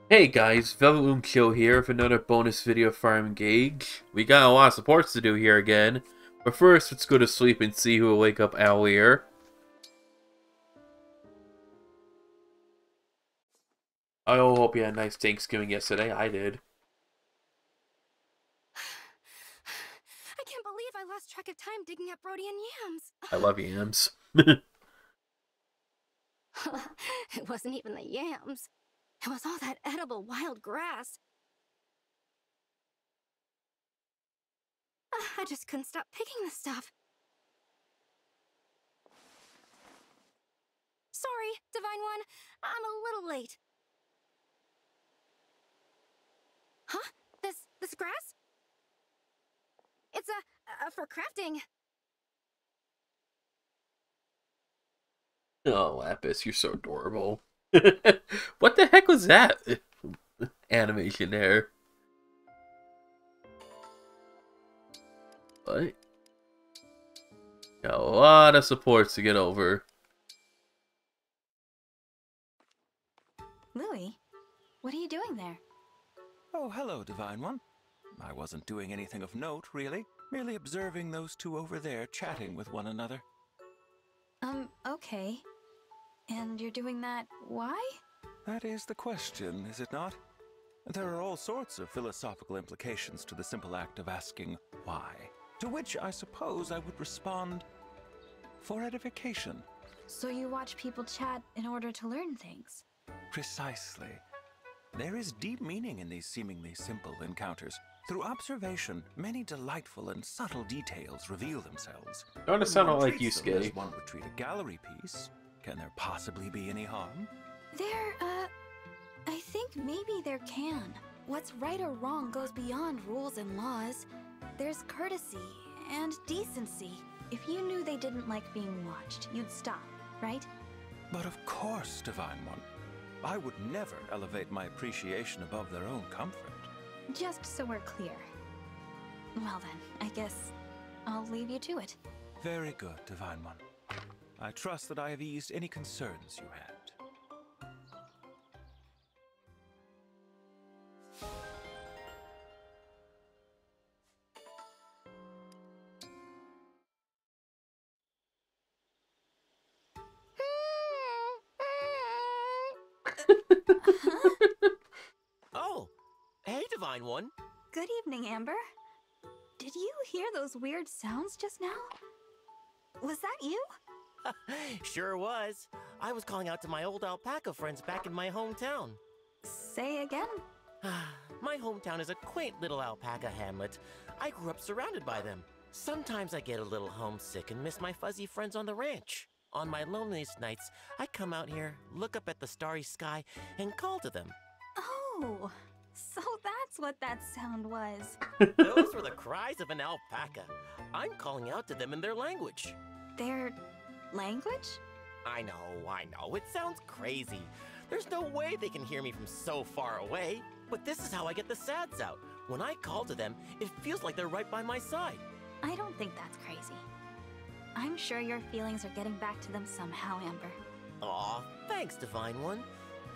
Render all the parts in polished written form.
Hey guys, Velvet Moon Kill here with another bonus video of Fire Engage. We got a lot of supports to do here again, but first let's go to sleep and see who will wake up earlier. I hope you had a nice Thanksgiving yesterday. I did. I can't believe I lost track of time digging up Brody and yams. I love yams. It wasn't even the yams. It was all that edible wild grass. I just couldn't stop picking the stuff. Sorry, Divine One. I'm a little late. Huh? This grass? It's for crafting. Oh, Lapis, you're so adorable. What the heck was that animation there? What? Got a lot of supports to get over. Louis, what are you doing there? Oh, hello, Divine One. I wasn't doing anything of note, really. Merely observing those two over there chatting with one another. Okay. And you're doing that, why? That is the question, is it not? There are all sorts of philosophical implications to the simple act of asking why. To which I suppose I would respond, for edification. So you watch people chat in order to learn things? Precisely. There is deep meaning in these seemingly simple encounters. Through observation, many delightful and subtle details reveal themselves. Don't it sound One like treats you, them as Skitty? one would treat a gallery piece. Can there possibly be any harm? I think maybe there can. What's right or wrong goes beyond rules and laws. There's courtesy and decency. If you knew they didn't like being watched, you'd stop, right? But of course, Divine One. I would never elevate my appreciation above their own comfort. Just so we're clear. Well then, I guess I'll leave you to it. Very good, Divine One. I trust that I have eased any concerns you had. Oh, hey, Divine One. Good evening, Amber. Did you hear those weird sounds just now? Was that you? Sure was. I was calling out to my old alpaca friends back in my hometown. Say again? My hometown is a quaint little alpaca hamlet. I grew up surrounded by them. Sometimes I get a little homesick and miss my fuzzy friends on the ranch. On my loneliest nights, I come out here, look up at the starry sky, and call to them. Oh, so that's what that sound was. Those were the cries of an alpaca. I'm calling out to them in their language. Their language? I know. It sounds crazy. There's no way they can hear me from so far away. But this is how I get the sads out. When I call to them, it feels like they're right by my side. I don't think that's crazy. I'm sure your feelings are getting back to them somehow, Amber. Aw, thanks, Divine One.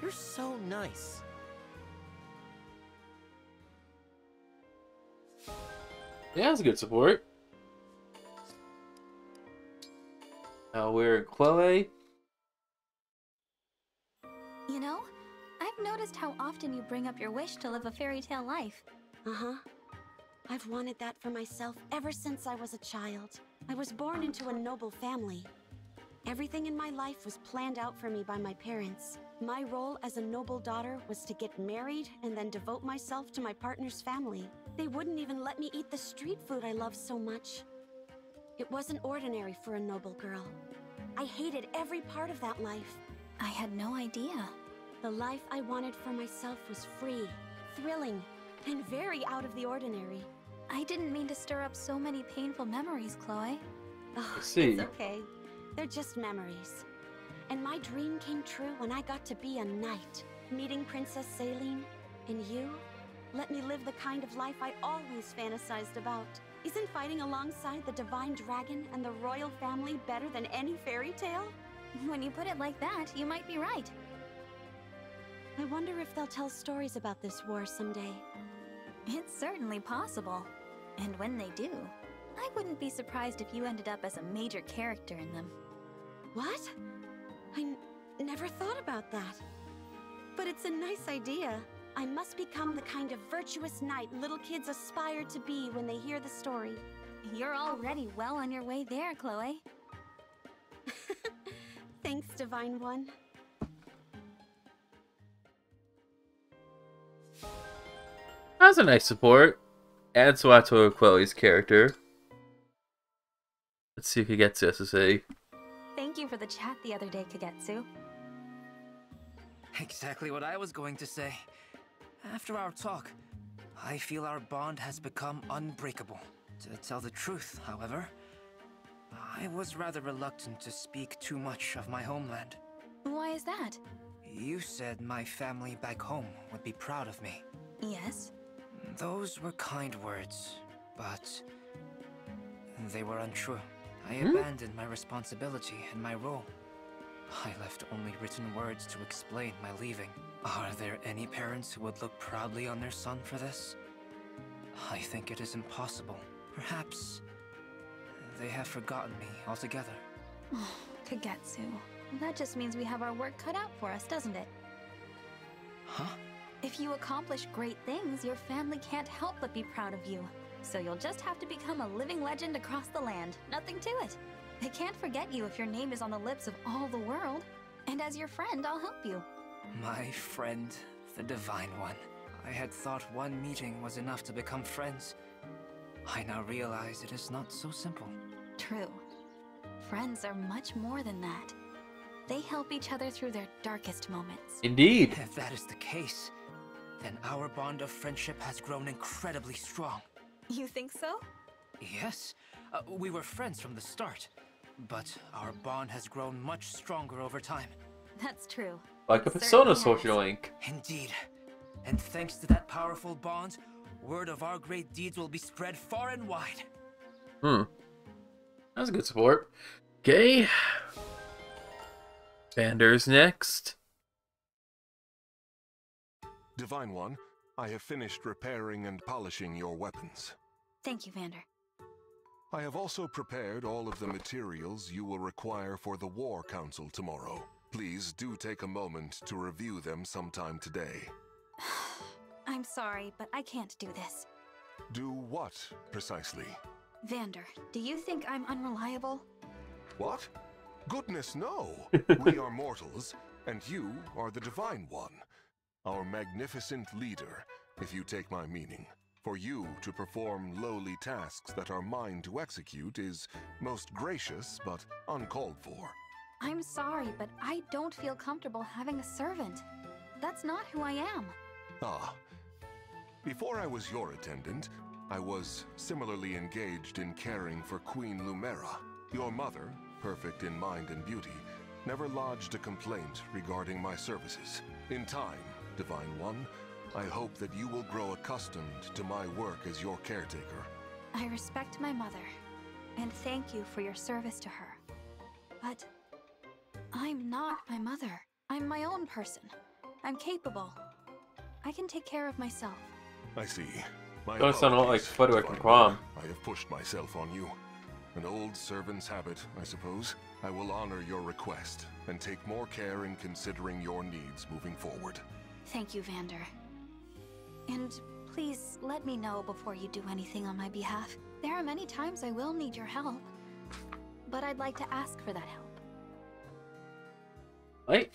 You're so nice. Yeah, that's a good support. Now we're in Chloe. You know, I've noticed how often you bring up your wish to live a fairy tale life. Uh-huh. I've wanted that for myself ever since I was a child. I was born into a noble family. Everything in my life was planned out for me by my parents. My role as a noble daughter was to get married and then devote myself to my partner's family. They wouldn't even let me eat the street food I love so much. It wasn't ordinary for a noble girl. I hated every part of that life. I had no idea. The life I wanted for myself was free, thrilling, and very out of the ordinary. I didn't mean to stir up so many painful memories, Chloe. Oh, see. it's okay. They're just memories. And my dream came true when I got to be a knight, meeting Princess Saline. And you let me live the kind of life I always fantasized about. Isn't fighting alongside the divine dragon and the royal family better than any fairy tale? When you put it like that, you might be right. I wonder if they'll tell stories about this war someday. It's certainly possible. And when they do, I wouldn't be surprised if you ended up as a major character in them. What? I never thought about that. But it's a nice idea. I must become the kind of virtuous knight little kids aspire to be when they hear the story. You're already well on your way there, Chloe. Thanks, Divine One. That's a nice support. Adds a lot to Chloe's character. Let's see if he gets this to say. Thank you for the chat the other day, Kagetsu. Exactly what I was going to say. After our talk, I feel our bond has become unbreakable. To tell the truth, however, I was rather reluctant to speak too much of my homeland. Why is that? You said my family back home would be proud of me. Yes? Those were kind words, but they were untrue. I abandoned my responsibility and my role. I left only written words to explain my leaving. Are there any parents who would look proudly on their son for this? I think it is impossible. Perhaps they have forgotten me altogether. Kagetsu. That just means we have our work cut out for us, doesn't it? Huh? If you accomplish great things, your family can't help but be proud of you. So you'll just have to become a living legend across the land. Nothing to it. They can't forget you if your name is on the lips of all the world. And as your friend, I'll help you. My friend, the Divine One. I had thought one meeting was enough to become friends. I now realize it is not so simple. True. Friends are much more than that. They help each other through their darkest moments. Indeed. If that is the case, then our bond of friendship has grown incredibly strong. You think so? Yes, we were friends from the start, but our bond has grown much stronger over time. That's true. Like a It Persona certainly social has. link. Indeed. And thanks to that powerful bond, word of our great deeds will be spread far and wide. That's a good support. Okay. Vander's next. Divine One, I have finished repairing and polishing your weapons. Thank you, Vander. I have also prepared all of the materials you will require for the War Council tomorrow. Please do take a moment to review them sometime today. I'm sorry, but I can't do this. Do what, precisely? Vander, do you think I'm unreliable? What? Goodness, no! We are mortals, and you are the Divine One. Our magnificent leader, if you take my meaning. For you to perform lowly tasks that are mine to execute is most gracious, but uncalled for. I'm sorry, but I don't feel comfortable having a servant. That's not who I am. Ah. Before I was your attendant, I was similarly engaged in caring for Queen Lumera. Your mother, perfect in mind and beauty, never lodged a complaint regarding my services. In time, Divine One, I hope that you will grow accustomed to my work as your caretaker. I respect my mother, and thank you for your service to her. But I'm not my mother. I'm my own person. I'm capable. I can take care of myself. I see. My Don't sound a lot like apologies, Frederick and Divine Quam. One. I have pushed myself on you. An old servant's habit, I suppose. I will honor your request, and take more care in considering your needs moving forward. Thank you, Vander. And please let me know before you do anything on my behalf. There are many times I will need your help, but I'd like to ask for that help. Right.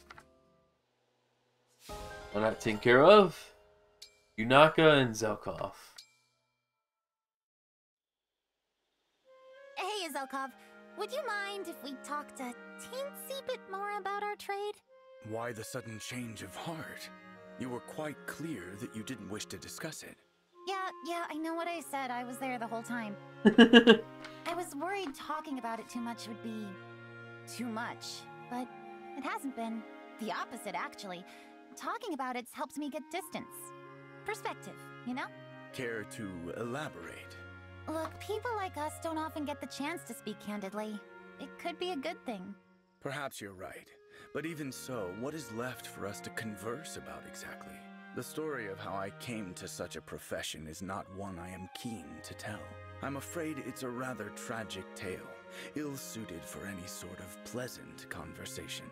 Well, that taken care of. Yunaka and Zelkov. Hey, Zelkov, would you mind if we talked a teensy bit more about our trade? Why the sudden change of heart? You were quite clear that you didn't wish to discuss it. Yeah, I know what I said. I was there the whole time. I was worried talking about it too much would be too much, but it hasn't been. The opposite, actually. Talking about it's helped me get distance. Perspective, you know? Care to elaborate? Look, people like us don't often get the chance to speak candidly. It could be a good thing. Perhaps you're right. But even so, what is left for us to converse about exactly? The story of how I came to such a profession is not one I am keen to tell. I'm afraid it's a rather tragic tale, ill-suited for any sort of pleasant conversation.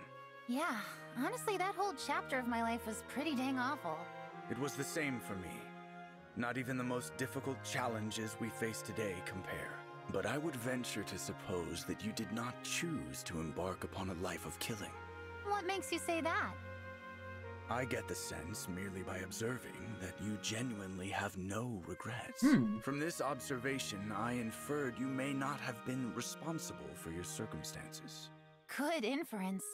Yeah, honestly, that whole chapter of my life was pretty dang awful. It was the same for me. Not even the most difficult challenges we face today compare. But I would venture to suppose that you did not choose to embark upon a life of killing. What makes you say that? I get the sense, merely by observing, that you genuinely have no regrets. From this observation, I inferred you may not have been responsible for your circumstances. Good inference.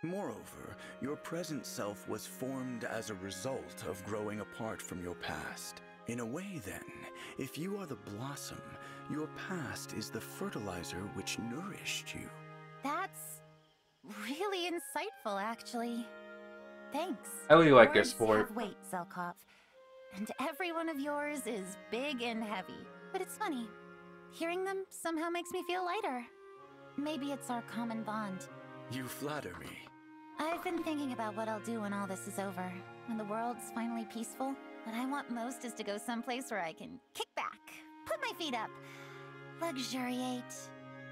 Moreover, your present self was formed as a result of growing apart from your past. In a way, then, if you are the blossom, your past is the fertilizer which nourished you. That's really insightful, actually. Thanks. I really like your Words sport. have weight, Zelkov. And every one of yours is big and heavy. But it's funny. Hearing them somehow makes me feel lighter. Maybe it's our common bond. You flatter me. I've been thinking about what I'll do when all this is over. When the world's finally peaceful. What I want most is to go someplace where I can kick back, put my feet up, luxuriate.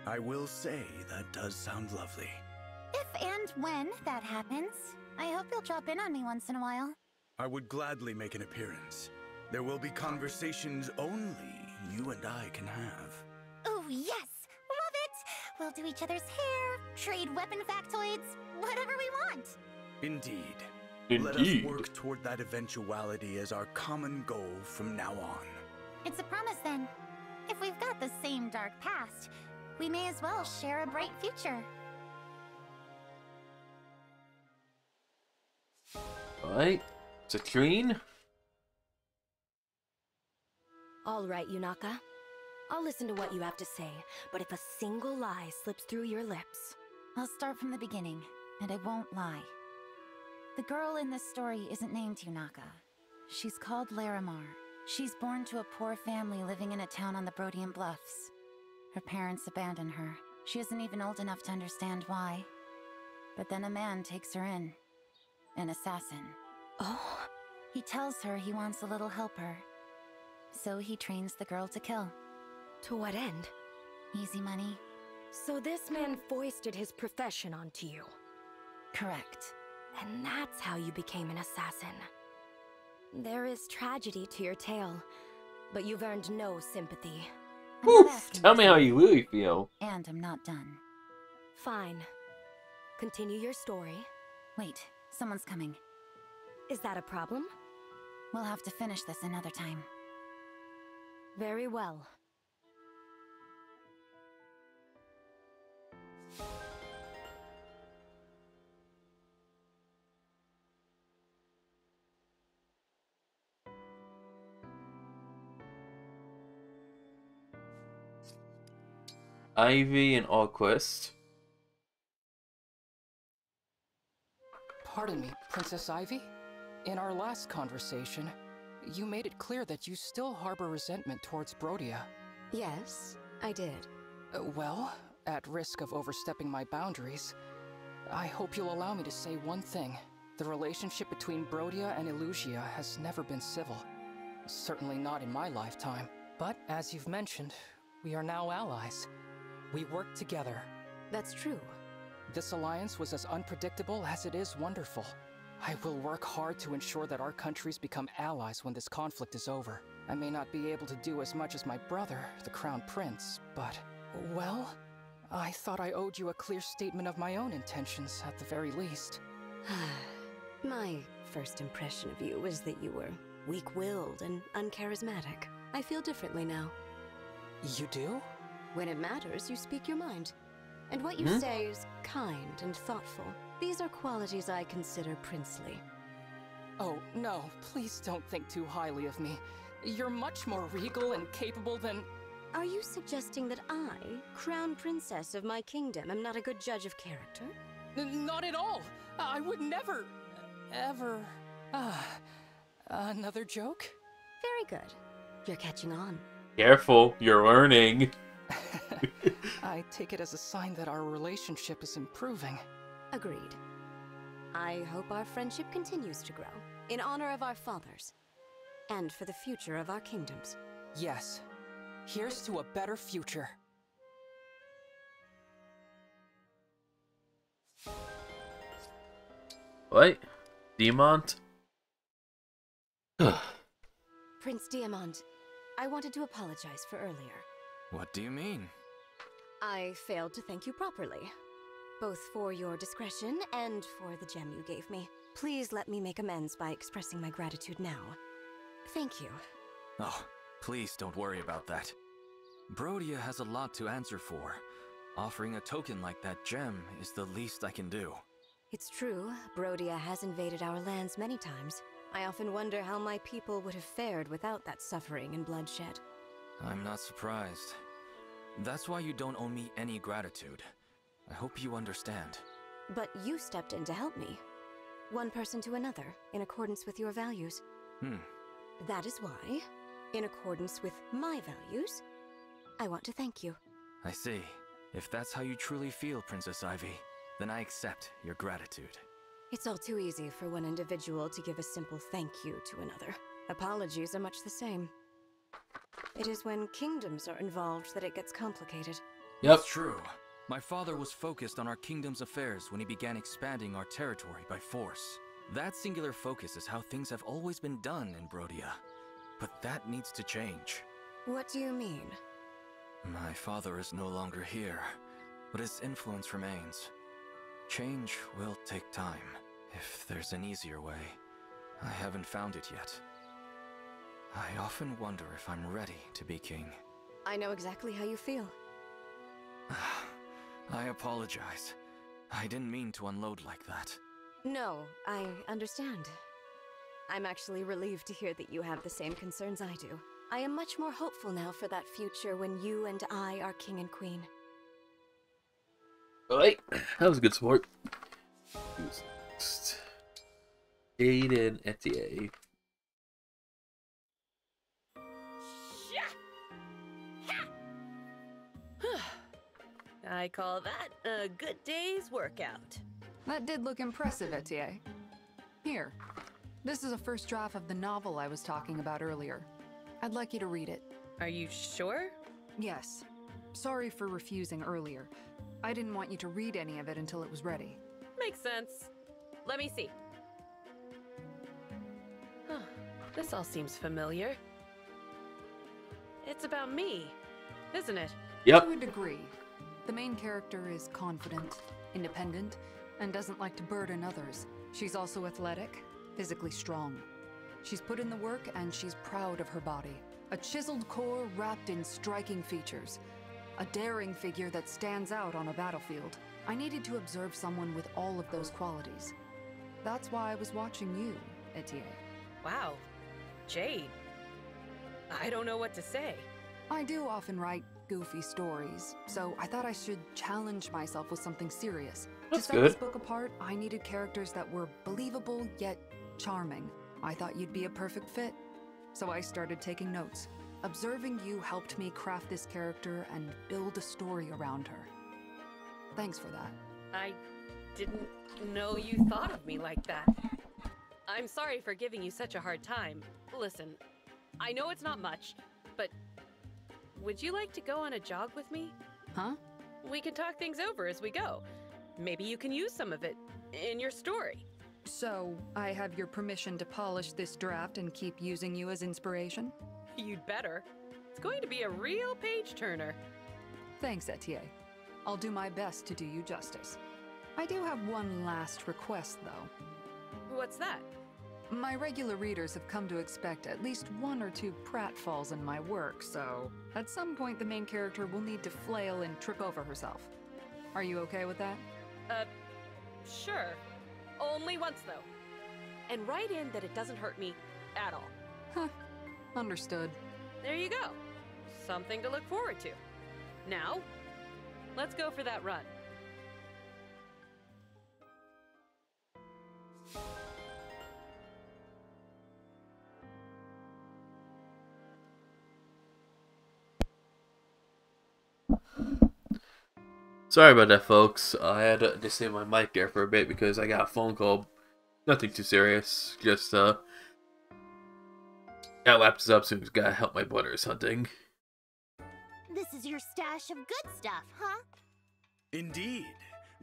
I will say that does sound lovely. If and when that happens, I hope you'll drop in on me once in a while. I would gladly make an appearance. There will be conversations only you and I can have. Oh yes, love it! We'll do each other's hair, trade weapon factoids, whatever we want. Indeed. Indeed. Let us work toward that eventuality as our common goal from now on. It's a promise then. If we've got the same dark past, we may as well share a bright future. Alright. Citrine? All right, Yunaka. I'll listen to what you have to say, but if a single lie slips through your lips... I'll start from the beginning, and I won't lie. The girl in this story isn't named Yunaka. She's called Larimar. She's born to a poor family living in a town on the Brodian Bluffs. Her parents abandon her. She isn't even old enough to understand why. But then a man takes her in. An assassin. Oh? He tells her he wants a little helper. So he trains the girl to kill. To what end? Easy money. So this man foisted his profession onto you. Correct. And that's how you became an assassin. There is tragedy to your tale, but you've earned no sympathy. Oof, tell me how you really feel. And I'm not done. Fine. Continue your story. Wait, someone's coming. Is that a problem? We'll have to finish this another time. Very well. Ivy and Alquist. Pardon me, Princess Ivy? In our last conversation, you made it clear that you still harbor resentment towards Brodia. Yes, I did. Well, at risk of overstepping my boundaries, I hope you'll allow me to say one thing. The relationship between Brodia and Illusia has never been civil. Certainly not in my lifetime. But, as you've mentioned, we are now allies. We work together. That's true. This alliance was as unpredictable as it is wonderful. I will work hard to ensure that our countries become allies when this conflict is over. I may not be able to do as much as my brother, the Crown Prince, but... well, I thought I owed you a clear statement of my own intentions, at the very least. My first impression of you was that you were weak-willed and uncharismatic. I feel differently now. You do? When it matters, you speak your mind. And what you say is kind and thoughtful. These are qualities I consider princely. Oh, no, please don't think too highly of me. You're much more regal and capable than... Are you suggesting that I, crown princess of my kingdom, am not a good judge of character? Not at all! I would never... ever... another joke? Very good. You're catching on. Careful, you're learning. I take it as a sign that our relationship is improving. Agreed. I hope our friendship continues to grow, in honor of our fathers, and for the future of our kingdoms. Yes. Here's to a better future. What? Demont? Prince Diamond, I wanted to apologize for earlier. What do you mean? I failed to thank you properly, both for your discretion and for the gem you gave me. Please let me make amends by expressing my gratitude now. Thank you. Oh, please don't worry about that. Brodia has a lot to answer for. Offering a token like that gem is the least I can do. It's true, Brodia has invaded our lands many times. I often wonder how my people would have fared without that suffering and bloodshed. I'm not surprised. That's why you don't owe me any gratitude. I hope you understand. But you stepped in to help me. One person to another, in accordance with your values. That is why, in accordance with my values, I want to thank you. I see. If that's how you truly feel, Princess Ivy, then I accept your gratitude. It's all too easy for one individual to give a simple thank you to another. Apologies are much the same. It is when kingdoms are involved that it gets complicated. Yep. It's true. My father was focused on our kingdom's affairs when he began expanding our territory by force. That singular focus is how things have always been done in Brodia. But that needs to change. What do you mean? My father is no longer here, but his influence remains. Change will take time, if there's an easier way. I haven't found it yet. I often wonder if I'm ready to be king. I know exactly how you feel. I apologize. I didn't mean to unload like that. No, I understand. I'm actually relieved to hear that you have the same concerns I do. I am much more hopeful now for that future when you and I are king and queen. Alright, that was a good sport. Who's next? Aiden Etier. I call that a good day's workout. That did look impressive, Etier. Here, this is a first draft of the novel I was talking about earlier. I'd like you to read it. Are you sure? Yes. Sorry for refusing earlier. I didn't want you to read any of it until it was ready. Makes sense. Let me see. Huh. This all seems familiar. It's about me, isn't it? Yep. To a degree. The main character is confident, independent, and doesn't like to burden others. She's also athletic, physically strong. She's put in the work and she's proud of her body. A chiseled core wrapped in striking features. A daring figure that stands out on a battlefield. I needed to observe someone with all of those qualities. That's why I was watching you, Etier. Wow. Jade. I don't know what to say. I do often write goofy stories, so I thought I should challenge myself with something serious. That's to set good. this book apart, I needed characters that were believable yet charming. I thought you'd be a perfect fit, so I started taking notes. Observing you helped me craft this character and build a story around her. Thanks for that. I didn't know you thought of me like that. I'm sorry for giving you such a hard time. Listen, I know it's not much, but would you like to go on a jog with me? Huh? We can talk things over as we go. Maybe you can use some of it in your story. So, I have your permission to polish this draft and keep using you as inspiration? You'd better. It's going to be a real page-turner. Thanks, Etier. I'll do my best to do you justice. I do have one last request, though. What's that? My regular readers have come to expect at least one or two pratfalls in my work, so at some point the main character will need to flail and trip over herself. Are you okay with that? Sure. Only once, though. And write in that it doesn't hurt me at all. Huh. Understood. There you go. Something to look forward to. Now, let's go for that run. Sorry about that, folks. I had to disable my mic there for a bit because I got a phone call. Nothing too serious. Just, got lapses up soon. Gotta help my brothers hunting. This is your stash of good stuff, huh? Indeed.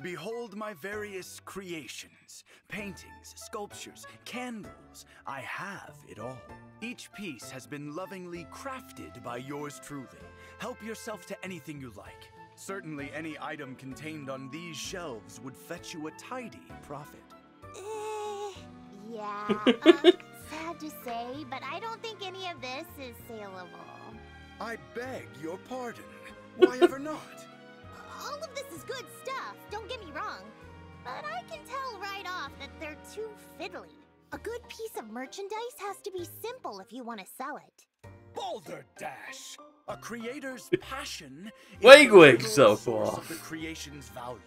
Behold my various creations. Paintings, sculptures, candles. I have it all. Each piece has been lovingly crafted by yours truly. Help yourself to anything you like. Certainly any item contained on these shelves would fetch you a tidy profit. Yeah, sad to say, but I don't think any of this is saleable. I beg your pardon. Why ever not? All of this is good stuff, don't get me wrong. But I can tell right off that they're too fiddly. A good piece of merchandise has to be simple if you want to sell it. Balderdash! A creator's passion Language is so the source off. of the creation's value.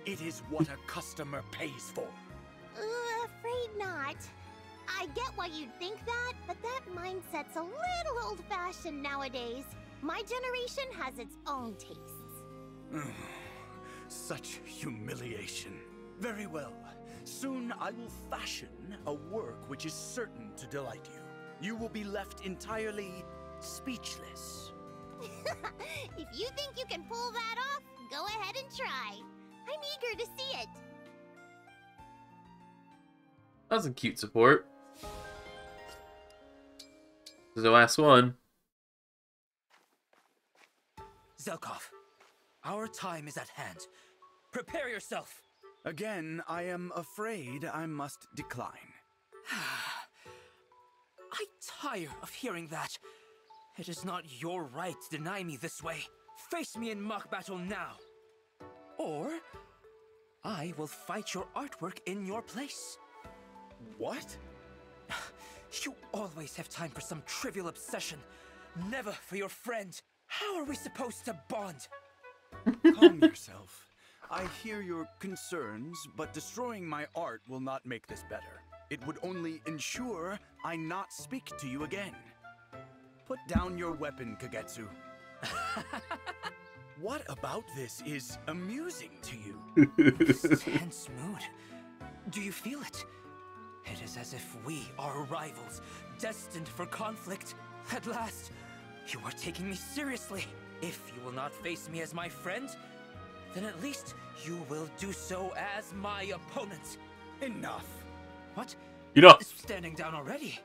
It is what a customer pays for. Afraid not. I get why you'd think that, but that mindset's a little old-fashioned nowadays. My generation has its own tastes. Such humiliation. Very well. Soon I will fashion a work which is certain to delight you. You will be left entirely speechless. If you think you can pull that off, go ahead and try. I'm eager to see it. That was a cute support. This is the last one. Zelkov, our time is at hand. Prepare yourself. Again, I am afraid I must decline. I tire of hearing that. It is not your right to deny me this way. Face me in mock battle now. Or I will fight your artwork in your place. What? You always have time for some trivial obsession. Never for your friend. How are we supposed to bond? Calm yourself. I hear your concerns, but destroying my art will not make this better. It would only ensure I not speak to you again. Put down your weapon, Kagetsu. What about this is amusing to you? This tense mood. Do you feel it? It is as if we are rivals, destined for conflict. At last, you are taking me seriously. If you will not face me as my friend, then at least you will do so as my opponent. Enough. What? Enough. Standing down already?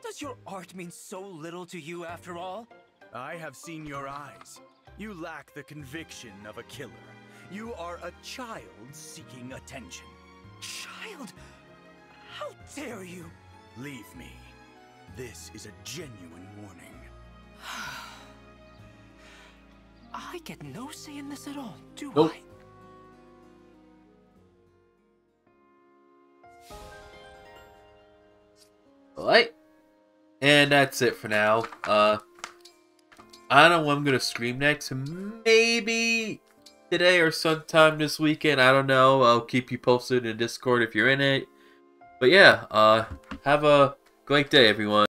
Does your art mean so little to you after all? I have seen your eyes. You lack the conviction of a killer. You are a child seeking attention. Child? How dare you? Leave me. This is a genuine warning. I get no say in this at all, do Nope. Alright. And that's it for now. I don't know when I'm gonna stream next. Maybe today or sometime this weekend. I don't know. I'll keep you posted in Discord if you're in it. But yeah, have a great day, everyone.